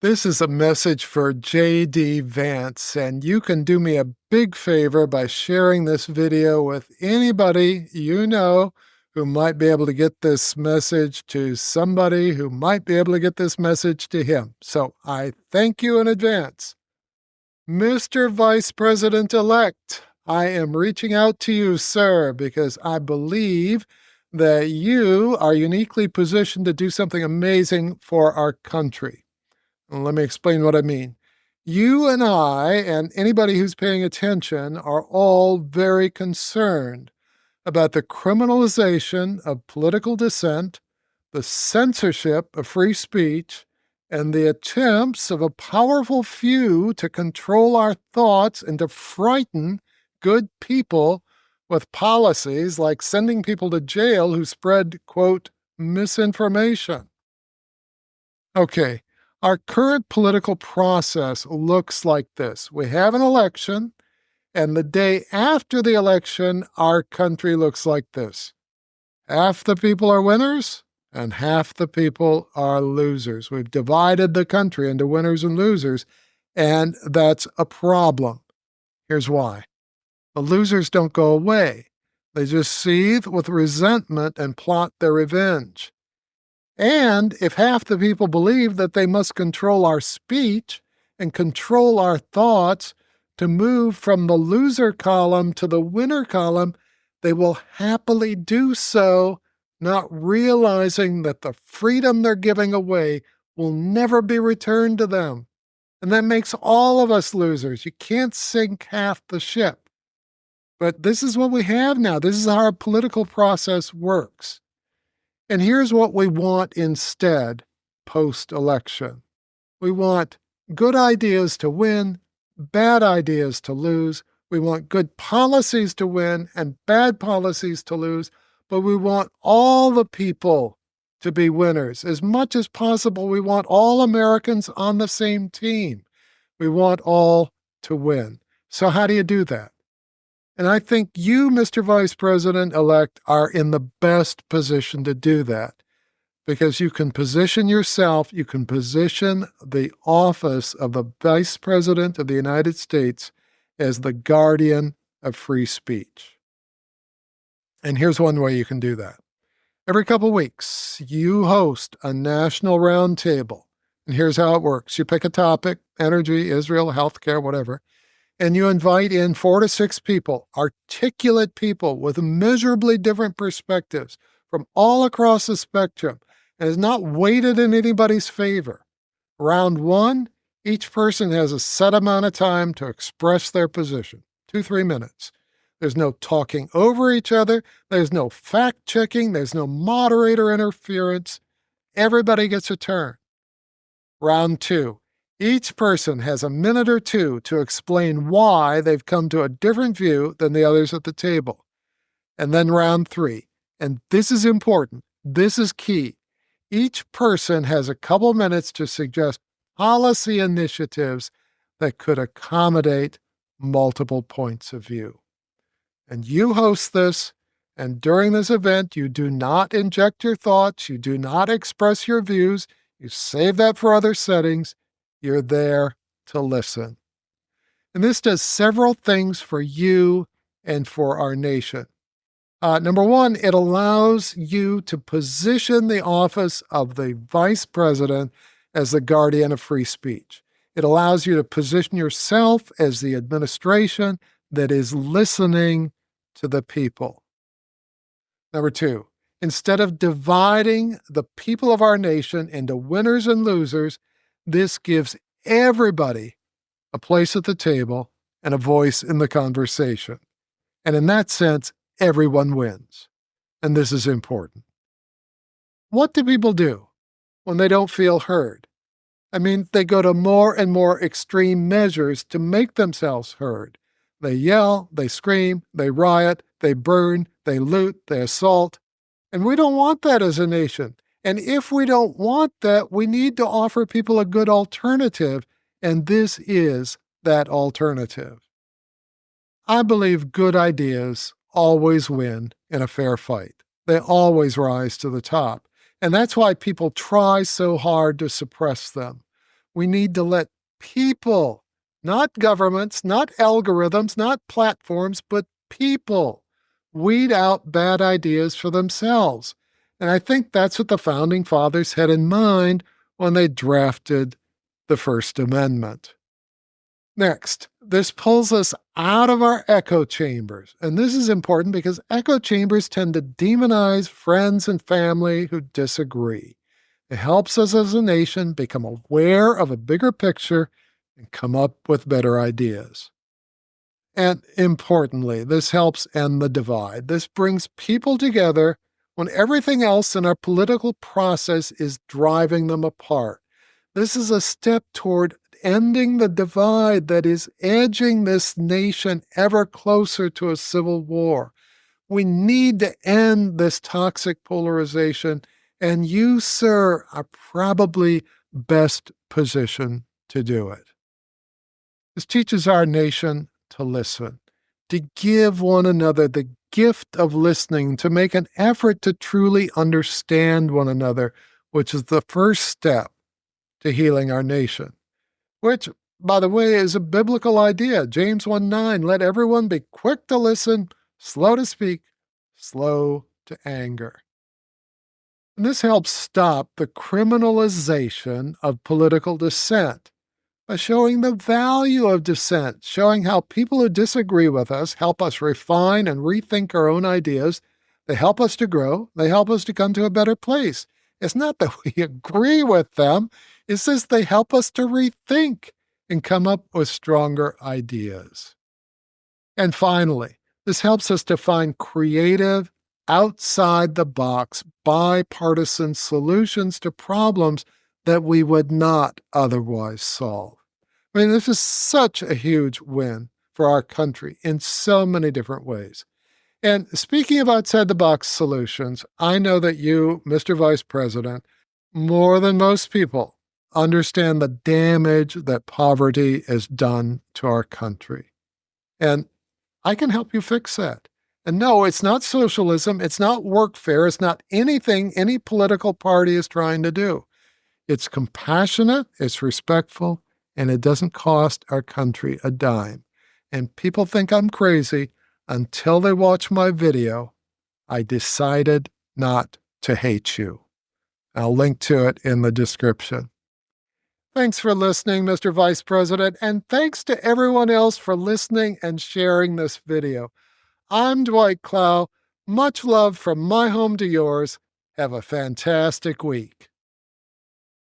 This is a message for JD Vance, and you can do me a big favor by sharing this video with anybody you know who might be able to get this message to somebody who might be able to get this message to him. So I thank you in advance. Mr. Vice President Elect, I am reaching out to you, sir, because I believe that you are uniquely positioned to do something amazing for our country. Let me explain what I mean. You and I, and anybody who's paying attention, are all very concerned about the criminalization of political dissent, the censorship of free speech, and the attempts of a powerful few to control our thoughts and to frighten good people with policies like sending people to jail who spread, quote, misinformation. Okay. Our current political process looks like this. We have an election, and the day after the election, our country looks like this. Half the people are winners, and half the people are losers. We've divided the country into winners and losers, and that's a problem. Here's why. The losers don't go away. They just seethe with resentment and plot their revenge. And if half the people believe that they must control our speech and control our thoughts to move from the loser column to the winner column, they will happily do so, not realizing that the freedom they're giving away will never be returned to them. And that makes all of us losers. You can't sink half the ship. But this is what we have now. This is how our political process works. And here's what we want instead post-election. We want good ideas to win, bad ideas to lose. We want good policies to win and bad policies to lose. But we want all the people to be winners. As much as possible, we want all Americans on the same team. We want all to win. So how do you do that? And I think you, Mr. Vice President-elect, are in the best position to do that because you can position yourself, you can position the office of the Vice President of the United States as the guardian of free speech. And here's one way you can do that. Every couple of weeks, you host a national roundtable. And here's how it works. You pick a topic, energy, Israel, healthcare, whatever, and you invite in 4 to 6 people, articulate people with measurably different perspectives from all across the spectrum, and is not weighted in anybody's favor. Round 1, each person has a set amount of time to express their position, 2-3 minutes. There's no talking over each other. There's no fact-checking. There's no moderator interference. Everybody gets a turn. Round 2. Each person has a minute or two to explain why they've come to a different view than the others at the table. And then round 3, and this is important, this is key. Each person has a couple minutes to suggest policy initiatives that could accommodate multiple points of view. And you host this, and during this event, you do not inject your thoughts, you do not express your views, you save that for other settings. You're there to listen. And this does several things for you and for our nation. Number 1, it allows you to position the office of the Vice President as the guardian of free speech. It allows you to position yourself as the administration that is listening to the people. Number 2, instead of dividing the people of our nation into winners and losers, this gives everybody a place at the table and a voice in the conversation. And in that sense, everyone wins. And this is important. What do people do when they don't feel heard? I mean, they go to more and more extreme measures to make themselves heard. They yell, they scream, they riot, they burn, they loot, they assault. And we don't want that as a nation. And if we don't want that, we need to offer people a good alternative, and this is that alternative. I believe good ideas always win in a fair fight. They always rise to the top, and that's why people try so hard to suppress them. We need to let people, not governments, not algorithms, not platforms, but people, weed out bad ideas for themselves. And I think that's what the Founding Fathers had in mind when they drafted the First Amendment. Next, this pulls us out of our echo chambers. And this is important because echo chambers tend to demonize friends and family who disagree. It helps us as a nation become aware of a bigger picture and come up with better ideas. And importantly, this helps end the divide. This brings people together when everything else in our political process is driving them apart. This is a step toward ending the divide that is edging this nation ever closer to a civil war. We need to end this toxic polarization, and you, sir, are probably best positioned to do it. This teaches our nation to listen, to give one another the gift of listening, to make an effort to truly understand one another, which is the first step to healing our nation. Which, by the way, is a biblical idea. James 1:9, let everyone be quick to listen, slow to speak, slow to anger. And this helps stop the criminalization of political dissent by showing the value of dissent, showing how people who disagree with us help us refine and rethink our own ideas. They help us to grow. They help us to come to a better place. It's not that we agree with them. It's just they help us to rethink and come up with stronger ideas. And finally, this helps us to find creative, outside-the-box, bipartisan solutions to problems that we would not otherwise solve. I mean, this is such a huge win for our country in so many different ways. And speaking of outside-the-box solutions, I know that you, Mr. Vice President, more than most people, understand the damage that poverty has done to our country. And I can help you fix that. And no, it's not socialism. It's not workfare. It's not anything any political party is trying to do. It's compassionate, it's respectful, and it doesn't cost our country a dime. And people think I'm crazy until they watch my video. I decided not to hate you. I'll link to it in the description. Thanks for listening, Mr. Vice President, and thanks to everyone else for listening and sharing this video. I'm Dwight Clow. Much love from my home to yours. Have a fantastic week.